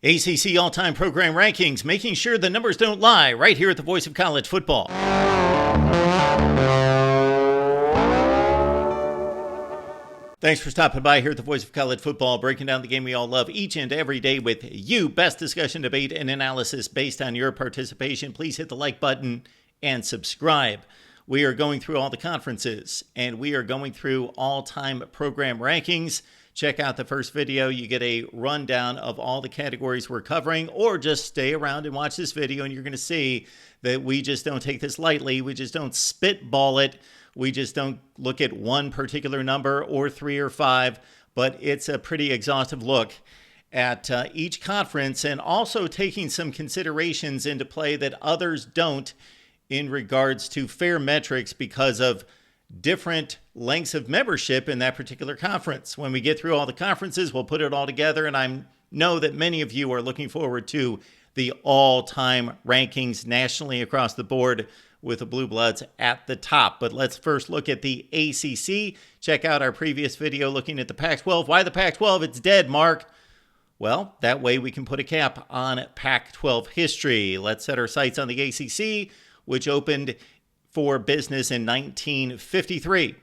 ACC All-Time Program Rankings, making sure the numbers don't lie, right here at the Voice of College Football. Thanks for stopping by here at the Voice of College Football, breaking down the game we all love each and every day with you. Best discussion, debate, and analysis based on your participation. Please hit the like button and subscribe. We are going through all the conferences, and we are going through all-time program rankings. Check out the first video. You get a rundown of all the categories we're covering, or just stay around and watch this video, and you're going to see that we just don't take this lightly. We just don't spitball it. We just don't look at one particular number or 3 or 5, but it's a pretty exhaustive look at each conference, and also taking some considerations into play that others don't in regards to fair metrics because of different lengths of membership in that particular conference. When we get through all the conferences, we'll put it all together, and I know that many of you are looking forward to the all-time rankings nationally across the board with the Blue Bloods at the top. But let's first look at the ACC. Check out our previous video looking at the Pac-12. Why the Pac-12? It's dead, Mark. Well, that way we can put a cap on Pac-12 history. Let's set our sights on the ACC, which opened for business in 1953.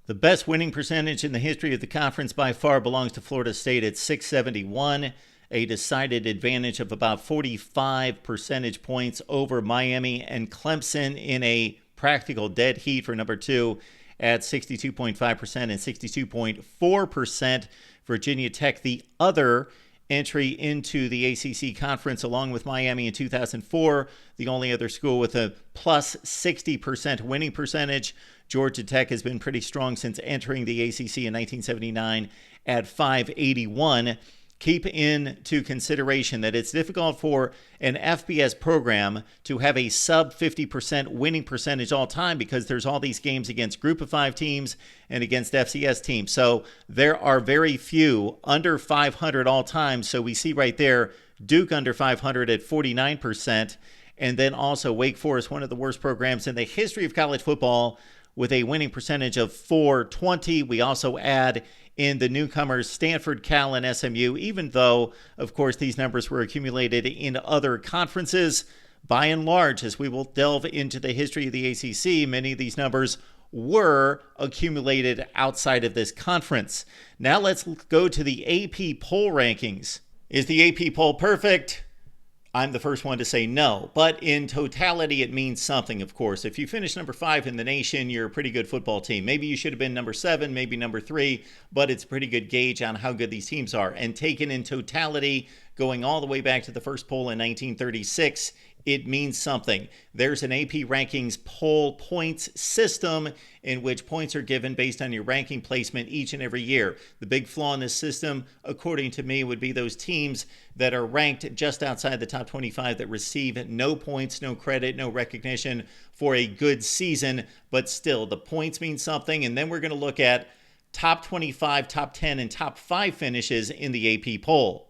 The best winning percentage in the history of the conference by far belongs to Florida State at .671, a decided advantage of about 45 percentage points over Miami and Clemson in a practical dead heat for number 2 at 62.5% and 62.4%. Virginia Tech, the other entry into the ACC conference, along with Miami in 2004, the only other school with a plus 60% winning percentage. Georgia Tech has been pretty strong since entering the ACC in 1979 at .581. Keep into consideration that it's difficult for an FBS program to have a sub 50% winning percentage all time because there's all these games against Group of 5 teams and against FCS teams. So there are very few under 500 all time. So we see right there Duke under 500 at 49%. And then also Wake Forest, one of the worst programs in the history of college football, with a winning percentage of .420. We also add in the newcomers Stanford, Cal, and SMU, even though, of course, these numbers were accumulated in other conferences. By and large, as we will delve into the history of the ACC, many of these numbers were accumulated outside of this conference. Now let's go to the AP poll rankings. Is the AP poll perfect? I'm the first one to say no, but in totality, it means something, of course. If you finish number 5 in the nation, you're a pretty good football team. Maybe you should have been number 7, maybe number 3, but it's a pretty good gauge on how good these teams are. And taken in totality, going all the way back to the first poll in 1936, it means something. There's an AP rankings poll points system in which points are given based on your ranking placement each and every year. The big flaw in this system, according to me, would be those teams that are ranked just outside the top 25 that receive no points, no credit, no recognition for a good season. But still, the points mean something. And then we're going to look at top 25, top 10, and top 5 finishes in the AP poll.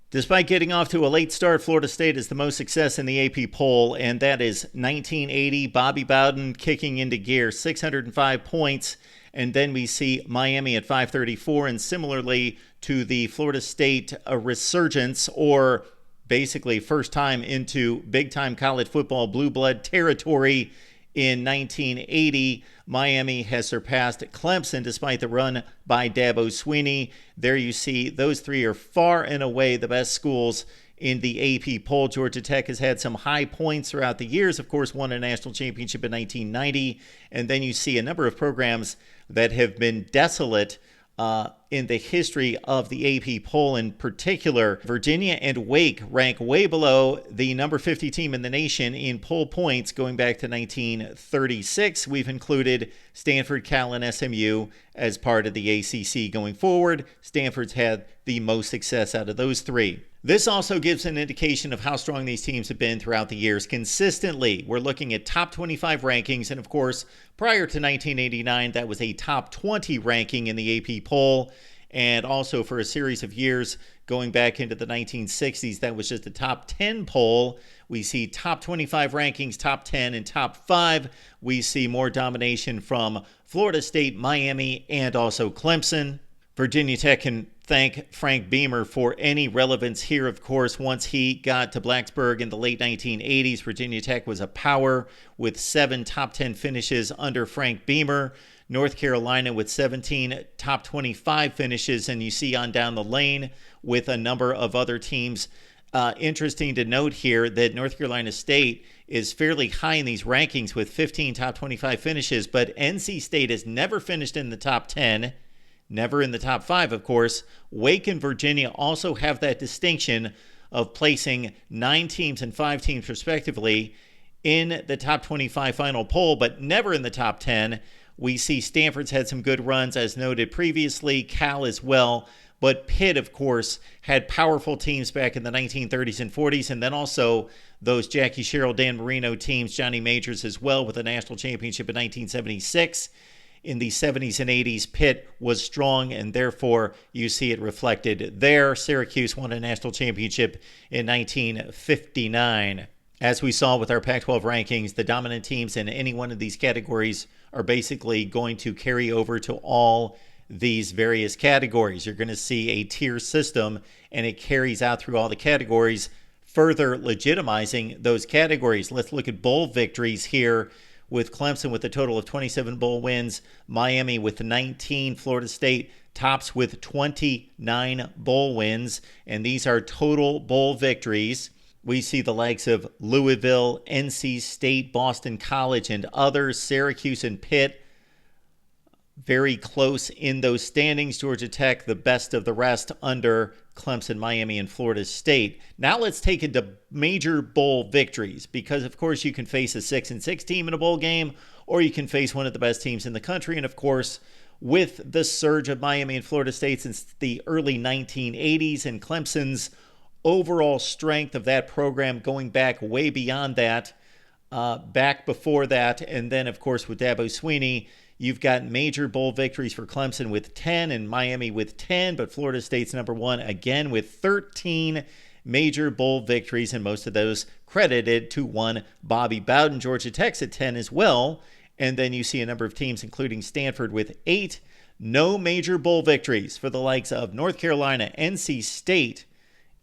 Despite getting off to a late start, Florida State is the most success in the AP poll, and that is 1980. Bobby Bowden kicking into gear, 605 points, and then we see Miami at 534, and similarly to the Florida State resurgence, or basically first time into big-time college football blue blood territory in 1980. Miami has surpassed Clemson despite the run by Dabo Swinney. There you see those 3 are far and away the best schools in the AP poll. Georgia Tech has had some high points throughout the years, of course, won a national championship in 1990. And then you see a number of programs that have been desolate in the history of the AP poll. In particular, Virginia and Wake rank way below the number 50 team in the nation in poll points going back to 1936. We've included Stanford, Cal, and SMU as part of the ACC going forward. Stanford's had the most success out of those 3. This also gives an indication of how strong these teams have been throughout the years. Consistently, we're looking at top 25 rankings, and of course, prior to 1989, that was a top 20 ranking in the AP poll, and also for a series of years going back into the 1960s, that was just a top 10 poll. We see top 25 rankings, top 10, and top 5. We see more domination from Florida State, Miami, and also Clemson. Virginia Tech can thank Frank Beamer for any relevance here. Of course, once he got to Blacksburg in the late 1980s, Virginia Tech was a power with 7 top 10 finishes under Frank Beamer. North Carolina with 17 top 25 finishes, and you see on down the lane with a number of other teams. Interesting to note here that North Carolina State is fairly high in these rankings with 15 top 25 finishes, but NC State has never finished in the top 10, never in the top 5, of course. Wake and Virginia also have that distinction of placing 9 teams and 5 teams respectively in the top 25 final poll, but never in the top 10. We see Stanford's had some good runs, as noted previously, Cal as well. But Pitt, of course, had powerful teams back in the 1930s and 40s, and then also those Jackie Sherrill, Dan Marino teams, Johnny Majors as well, with a national championship in 1976. In the 70s and 80s, Pitt was strong, and therefore you see it reflected there. Syracuse won a national championship in 1959. As we saw with our Pac-12 rankings, the dominant teams in any one of these categories are basically going to carry over to all these various categories. You're going to see a tier system, and it carries out through all the categories, further legitimizing those categories. Let's look at bowl victories here, with Clemson with a total of 27 bowl wins, Miami with 19, Florida State tops with 29 bowl wins, and these are total bowl victories. We see the likes of Louisville, NC State, Boston College, and others, Syracuse and Pitt, very close in those standings. Georgia Tech, the best of the rest under Clemson, Miami, and Florida State. Now let's take it to major bowl victories, because of course you can face a 6-6 team in a bowl game, or you can face one of the best teams in the country. And of course, with the surge of Miami and Florida State since the early 1980s, and Clemson's overall strength of that program going back way beyond that, back before that, and then of course with Dabo Swinney, you've got major bowl victories for Clemson with 10 and Miami with 10, but Florida State's number one again with 13 major bowl victories, and most of those credited to one Bobby Bowden. Georgia Tech's at 10 as well, and then you see a number of teams including Stanford with 8. No major bowl victories for the likes of North Carolina, NC State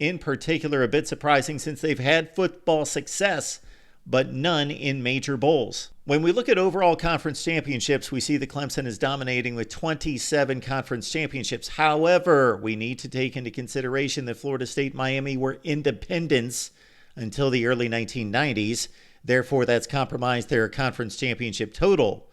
in particular, a bit surprising since they've had football success, but none in major bowls. When we look at overall conference championships, we see that Clemson is dominating with 27 conference championships. However, we need to take into consideration that Florida State, Miami were independents until the early 1990s. Therefore, that's compromised their conference championship total.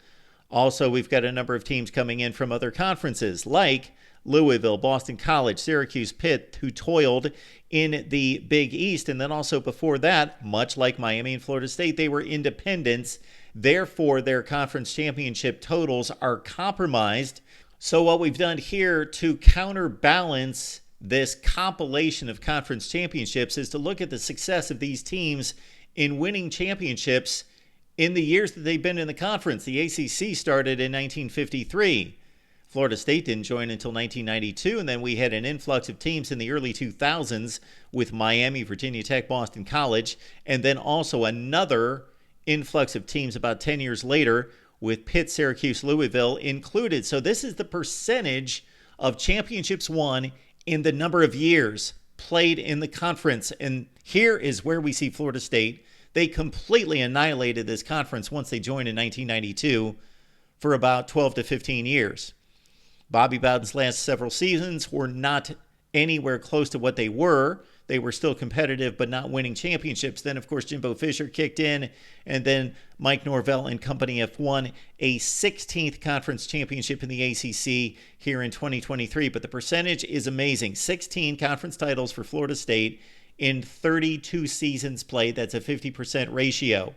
Also, we've got a number of teams coming in from other conferences, like Louisville, Boston College, Syracuse, Pitt, who toiled in the Big East. And then also before that, much like Miami and Florida State, they were independents. Therefore, their conference championship totals are compromised. So what we've done here to counterbalance this compilation of conference championships is to look at the success of these teams in winning championships in the years that they've been in the conference. The ACC started in 1953. Florida State didn't join until 1992, and then we had an influx of teams in the early 2000s with Miami, Virginia Tech, Boston College, and then also another influx of teams about 10 years later with Pitt, Syracuse, Louisville included. So this is the percentage of championships won in the number of years played in the conference. And here is where we see Florida State. They completely annihilated this conference once they joined in 1992 for about 12 to 15 years. Bobby Bowden's last several seasons were not anywhere close to what they were. They were still competitive, but not winning championships. Then, of course, Jimbo Fisher kicked in, and then Mike Norvell and company have won a 16th conference championship in the ACC here in 2023. But the percentage is amazing. 16 conference titles for Florida State in 32 seasons played. That's a 50% ratio.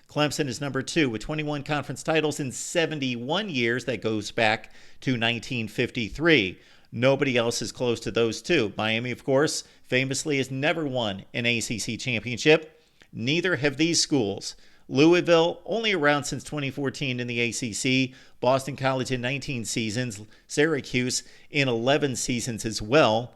Clemson is number 2 with 21 conference titles in 71 years. That goes back to 1953. Nobody else is close to those two. Miami, of course, famously has never won an ACC championship. Neither have these schools. Louisville, only around since 2014 in the ACC. Boston College in 19 seasons. Syracuse in 11 seasons as well.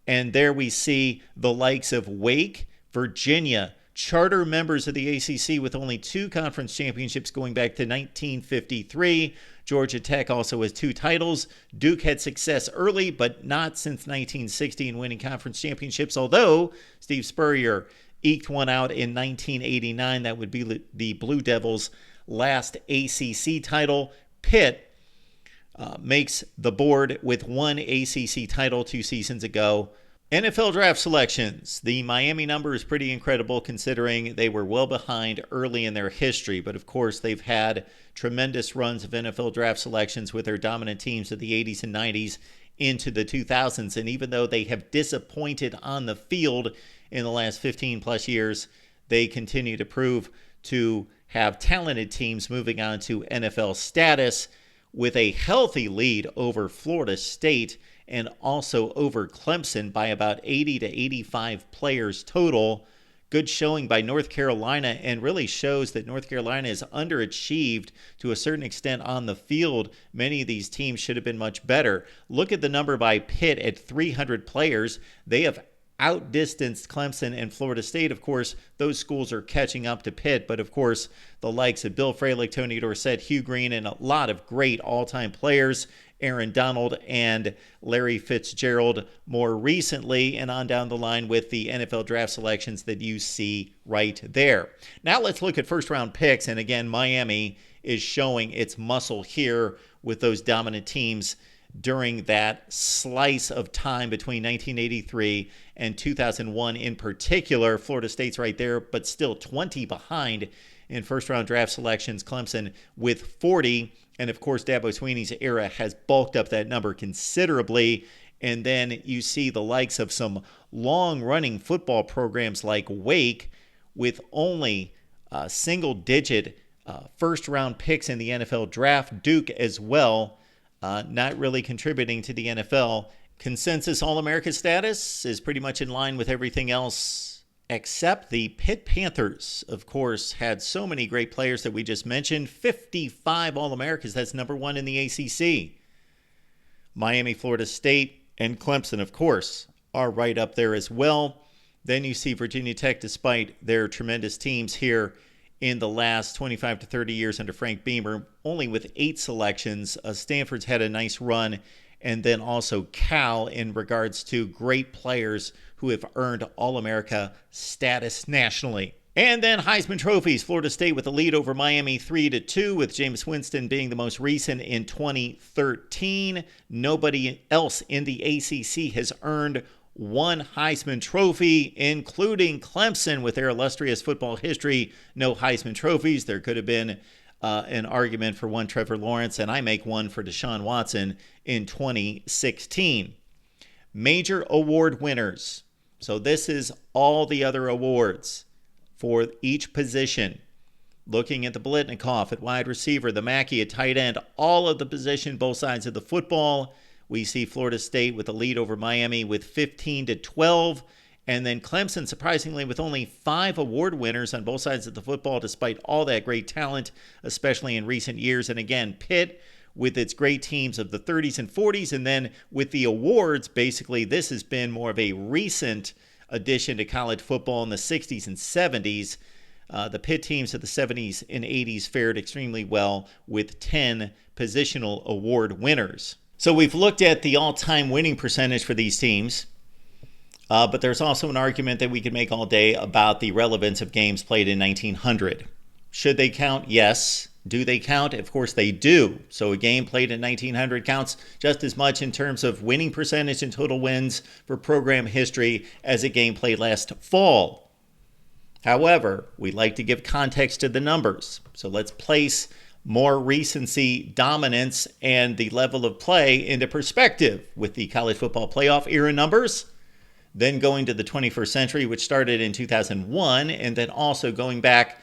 And there we see the likes of Wake, Virginia, charter members of the ACC with only 2 conference championships going back to 1953. Georgia Tech also has 2 titles. Duke had success early, but not since 1960 in winning conference championships, although Steve Spurrier eked one out in 1989. That would be the Blue Devils' last ACC title. Pitt makes the board with 1 ACC title 2 seasons ago. NFL draft selections. The Miami number is pretty incredible considering they were well behind early in their history. But of course, they've had tremendous runs of NFL draft selections with their dominant teams of the 80s and 90s into the 2000s. And even though they have disappointed on the field in the last 15 plus years, they continue to prove to have talented teams moving on to NFL status with a healthy lead over Florida State and also over Clemson by about 80 to 85 players total. Good showing by North Carolina, and really shows that North Carolina is underachieved to a certain extent on the field. Many of these teams should have been much better. Look at the number by Pitt at 300 players. They have outdistanced Clemson and Florida State. Of course, those schools are catching up to Pitt, but of course, the likes of Bill Fralick, Tony Dorsett, Hugh Green, and a lot of great all-time players, Aaron Donald and Larry Fitzgerald more recently, and on down the line with the NFL draft selections that you see right there. Now let's look at first-round picks, and again, Miami is showing its muscle here with those dominant teams during that slice of time between 1983 and 2001 in particular. Florida State's right there, but still 20 behind in first-round draft selections. Clemson with 40. And, of course, Dabo Swinney's era has bulked up that number considerably. And then you see the likes of some long-running football programs like Wake with only single-digit first-round picks in the NFL draft. Duke as well, not really contributing to the NFL. Consensus All-America status is pretty much in line with everything else except the Pitt Panthers, of course, had so many great players that we just mentioned. 55 All-Americas. That's number 1 in the ACC. Miami, Florida State, and Clemson, of course, are right up there as well. Then you see Virginia Tech, despite their tremendous teams here in the last 25 to 30 years under Frank Beamer, only with 8 selections. Stanford's had a nice run. And then also Cal in regards to great players who have earned All-America status nationally. And then Heisman trophies. Florida State with a lead over Miami 3-2, with Jameis Winston being the most recent in 2013. Nobody else in the ACC has earned 1 Heisman Trophy, including Clemson with their illustrious football history. No Heisman trophies. There could have been an argument for one Trevor Lawrence, and I make one for Deshaun Watson in 2016. Major award winners. So this is all the other awards for each position. Looking at the Biletnikoff at wide receiver, the Mackey at tight end, all of the position, both sides of the football. We see Florida State with a lead over Miami with 15-12. And then Clemson, surprisingly, with only 5 award winners on both sides of the football, despite all that great talent, especially in recent years. And again, Pitt with its great teams of the 30s and 40s. And then with the awards, basically, this has been more of a recent addition to college football in the 60s and 70s. The Pitt teams of the 70s and 80s fared extremely well with 10 positional award winners. So we've looked at the all-time winning percentage for these teams. But there's also an argument that we could make all day about the relevance of games played in 1900. Should they count? Yes. Do they count? Of course they do. So a game played in 1900 counts just as much in terms of winning percentage and total wins for program history as a game played last fall. However, we like to give context to the numbers. So let's place more recency, dominance, and the level of play into perspective with the college football playoff era numbers. Then going to the 21st century, which started in 2001, and then also going back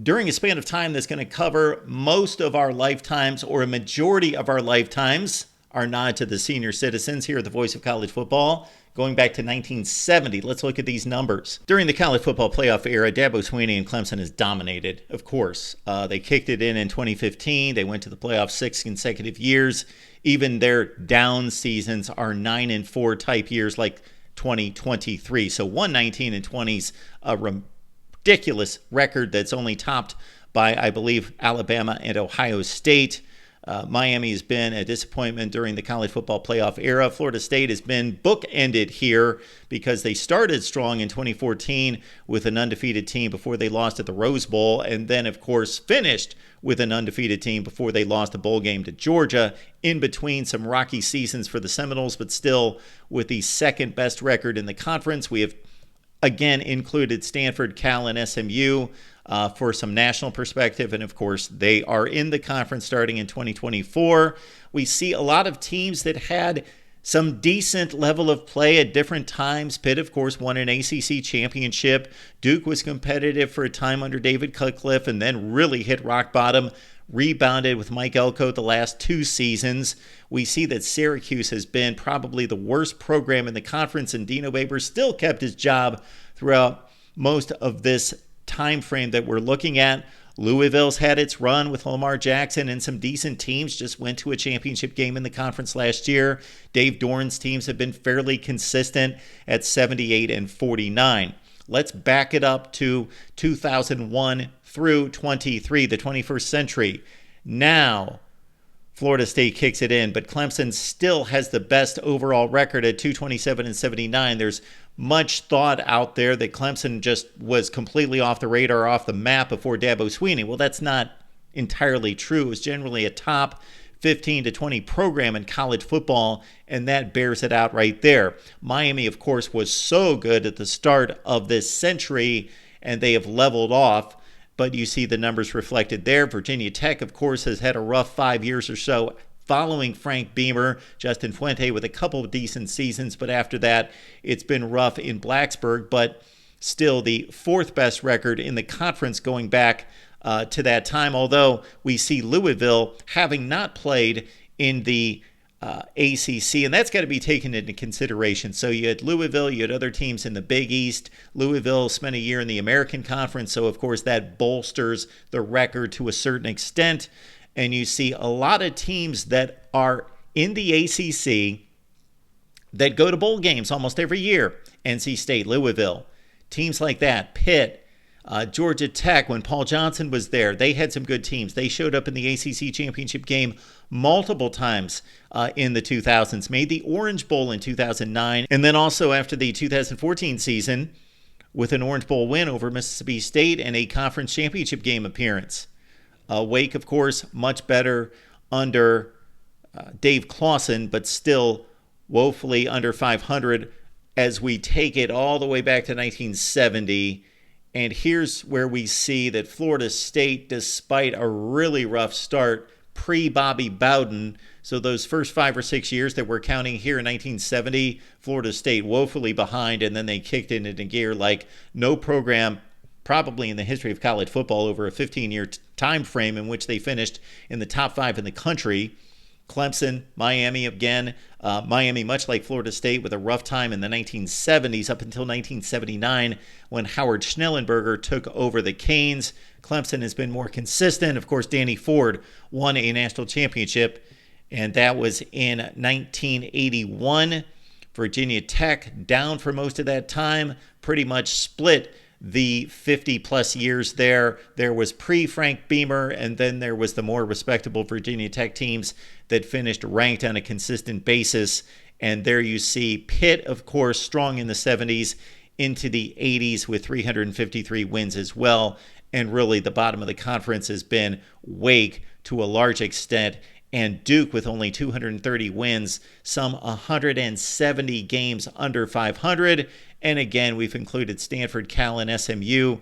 during a span of time that's going to cover most of our lifetimes, or a majority of our lifetimes. Our nod to the senior citizens here at the Voice of College Football, going back to 1970. Let's look at these numbers. During the college football playoff era, Dabo Swinney and Clemson has dominated, of course. They kicked it in 2015. They went to the playoffs 6 consecutive years. Even their down seasons are 9-4 type years like 2023. So 119-20's a ridiculous record that's only topped by, I believe, Alabama and Ohio State. Miami has been a disappointment during the college football playoff era. Florida State has been bookended here because they started strong in 2014 with an undefeated team before they lost at the Rose Bowl, and then, of course, finished with an undefeated team before they lost a bowl game to Georgia. In between, some rocky seasons for the Seminoles, but still with the second best record in the conference. We have again included Stanford, Cal, and SMU for some national perspective. And of course, they are in the conference starting in 2024. We see a lot of teams that had some decent level of play at different times. Pitt, of course, won an ACC championship. Duke was competitive for a time under David Cutcliffe and then really hit rock bottom. Rebounded with Mike Elko the last 2 seasons. We see that Syracuse has been probably the worst program in the conference, and Dino Babers still kept his job throughout most of this time frame that we're looking at. Louisville's had its run with Lamar Jackson and some decent teams, just went to a championship game in the conference last year. Dave Doran's teams have been fairly consistent at 78 and 49. Let's back it up to 2001 through 23, the 21st century. Now, Florida State kicks it in, but Clemson still has the best overall record at 227 and 79. There's much thought out there that Clemson just was completely off the radar, off the map before Dabo Swinney. Well, that's not entirely true. It was generally a top 15 to 20 program in college football, and that bears it out right there. Miami, of course, was so good at the start of this century, and they have leveled off, but you see the numbers reflected there. Virginia Tech, of course, has had a rough 5 years or so following Frank Beamer. Justin Fuente with a couple of decent seasons, but after that, it's been rough in Blacksburg, but still the 4th best record in the conference going back to that time, although we see Louisville having not played in the ACC, and that's got to be taken into consideration. So you had Louisville, you had other teams in the Big East. Louisville spent a year in the American Conference, so of course that bolsters the record to a certain extent. And you see a lot of teams that are in the ACC that go to bowl games almost every year. NC State, Louisville, teams like that, Pitt, Georgia Tech, when Paul Johnson was there, they had some good teams. They showed up in the ACC championship game multiple times in the 2000s, made the Orange Bowl in 2009, and then also after the 2014 season with an Orange Bowl win over Mississippi State and a conference championship game appearance. Wake, of course, much better under Dave Clawson, but still woefully under 500 as we take it all the way back to 1970. And here's where we see that Florida State, despite a really rough start pre-Bobby Bowden, so those first 5 or 6 years that we're counting here in 1970, Florida State woefully behind, and then they kicked it into gear like no program probably in the history of college football over a 15-year time frame in which they finished in the top 5 in the country. Clemson, Miami again. Miami, much like Florida State, with a rough time in the 1970s up until 1979 when Howard Schnellenberger took over the Canes. Clemson has been more consistent. Of course, Danny Ford won a national championship, and that was in 1981. Virginia Tech down for most of that time, pretty much split the 50-plus years there. There was pre-Frank Beamer, and then there was the more respectable Virginia Tech teams that finished ranked on a consistent basis. And there you see Pitt, of course, strong in the 70s into the 80s with 353 wins as well. And really the bottom of the conference has been Wake to a large extent, and Duke with only 230 wins, some 170 games under 500. And again, we've included Stanford, Cal, and SMU.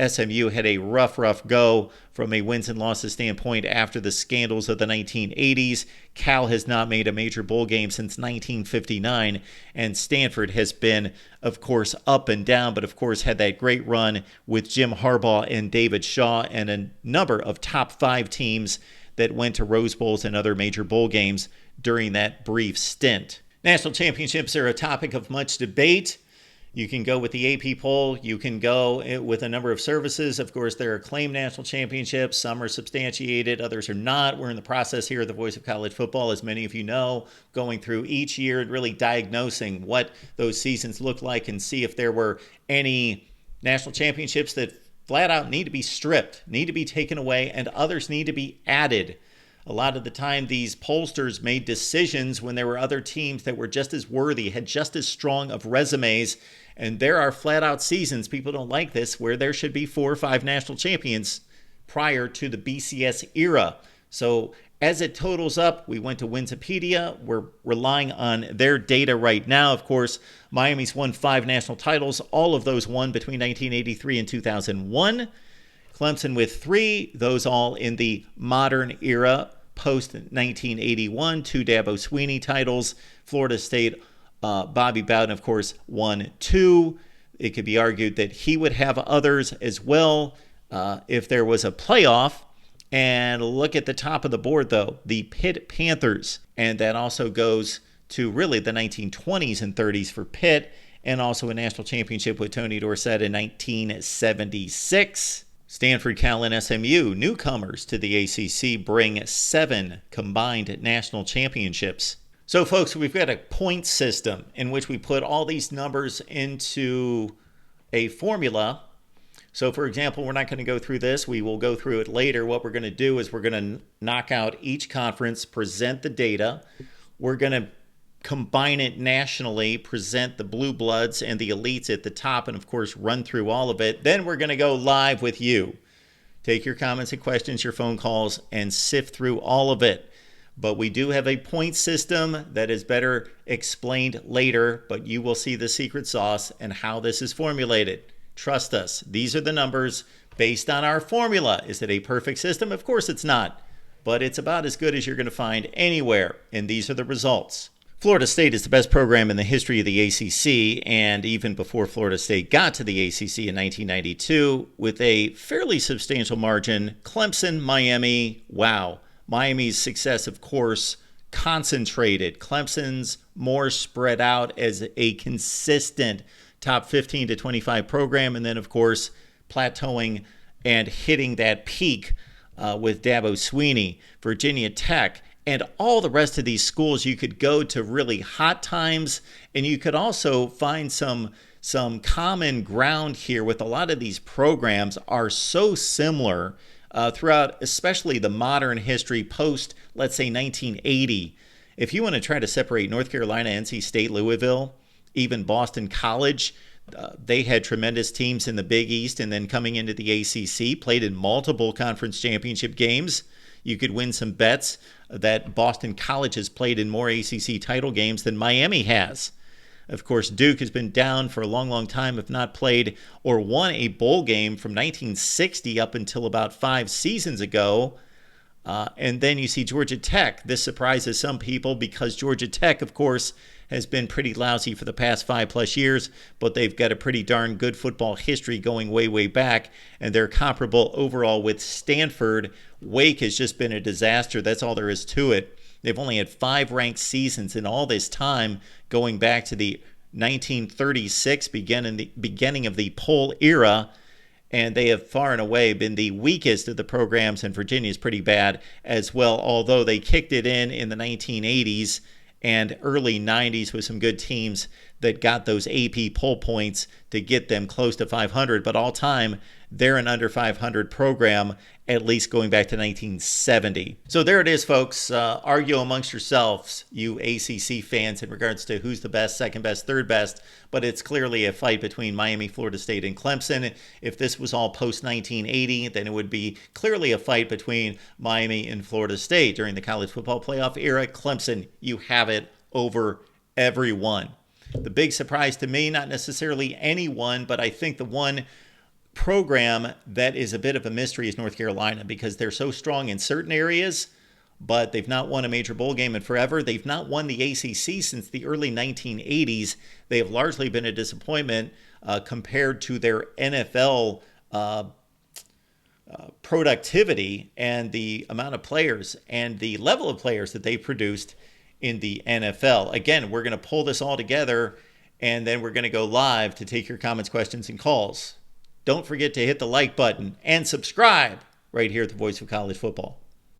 SMU had a rough go from a wins and losses standpoint after the scandals of the 1980s. Cal has not made a major bowl game since 1959, and Stanford has been, of course, up and down, but of course had that great run with Jim Harbaugh and David Shaw and a number of top 5 teams that went to Rose Bowls and other major bowl games during that brief stint. National championships are a topic of much debate. You can go with the AP poll. You can go with a number of services. Of course, there are claimed national championships. Some are substantiated. Others are not. We're in the process here at the Voice of College Football, as many of you know, going through each year and really diagnosing what those seasons look like and see if there were any national championships that flat out need to be stripped, need to be taken away, and others need to be added. A lot of the time, these pollsters made decisions when there were other teams that were just as worthy, had just as strong of resumes. And there are flat out seasons, people don't like this, where there should be 4 or 5 national champions prior to the BCS era. So as it totals up, we went to Winsipedia. We're relying on their data right now. Of course, Miami's won 5 national titles. All of those won between 1983 and 2001. Clemson with 3, those all in the modern era, post-1981, 2 Dabo Swinney titles. Florida State, Bobby Bowden, of course, won 2. It could be argued that he would have others as well if there was a playoff. And look at the top of the board, though, the Pitt Panthers. And that also goes to really the 1920s and 30s for Pitt, and also a national championship with Tony Dorsett in 1976. Stanford, Cal, and SMU, newcomers to the ACC, bring 7 combined national championships. So, folks, we've got a point system in which we put all these numbers into a formula. So, for example, we're not going to go through this. We will go through it later. What we're going to do is we're going to knock out each conference, present the data. We're going to combine it nationally, present the blue bloods and the elites at the top, and, of course, run through all of it. Then we're going to go live with you. Take your comments and questions, your phone calls, and sift through all of it. But we do have a point system that is better explained later, but you will see the secret sauce and how this is formulated. Trust us, these are the numbers based on our formula. Is it a perfect system? Of course it's not, but it's about as good as you're going to find anywhere, and these are the results. Florida State is the best program in the history of the ACC, and even before Florida State got to the ACC in 1992, with a fairly substantial margin. Clemson, Miami, wow. Miami's success, of course, concentrated. Clemson's more spread out as a consistent top 15 to 25 program, and then, of course, plateauing and hitting that peak with Dabo Swinney, Virginia Tech, and all the rest of these schools. You could go to really hot times, and you could also find some common ground here with a lot of these programs are so similar throughout, especially the modern history post, let's say, 1980. If you want to try to separate North Carolina, NC State, Louisville, even Boston College, they had tremendous teams in the Big East, and then coming into the ACC, played in multiple conference championship games. You could win some bets that Boston College has played in more ACC title games than Miami has. Of course, Duke has been down for a long, long time, if not played or won a bowl game from 1960 up until about 5 seasons ago. And then you see Georgia Tech. This surprises some people because Georgia Tech, of course, has been pretty lousy for the past 5+ years, but they've got a pretty darn good football history going way, way back, and they're comparable overall with Stanford. Wake has just been a disaster. That's all there is to it. They've only had 5 ranked seasons in all this time, going back to the 1936 beginning of the poll era, and they have far and away been the weakest of the programs, and Virginia is pretty bad as well, although they kicked it in the 1980s and early 90s with some good teams that got those AP poll points to get them close to 500. But all time, they're an under 500 program, at least going back to 1970. So there it is, folks. Argue amongst yourselves, you ACC fans, in regards to who's the best, second best, third best. But it's clearly a fight between Miami, Florida State, and Clemson. If this was all post-1980, then it would be clearly a fight between Miami and Florida State. During the college football playoff era, Clemson, you have it over everyone. The big surprise to me, not necessarily anyone, but I think the one program that is a bit of a mystery is North Carolina, because they're so strong in certain areas, but they've not won a major bowl game in forever. They've not won the ACC since the early 1980s. They have largely been a disappointment compared to their NFL productivity and the amount of players and the level of players that they produced in the NFL. Again, we're going to pull this all together, and then we're going to go live to take your comments, questions, and calls. Don't forget to hit the like button and subscribe right here at the Voice of College Football.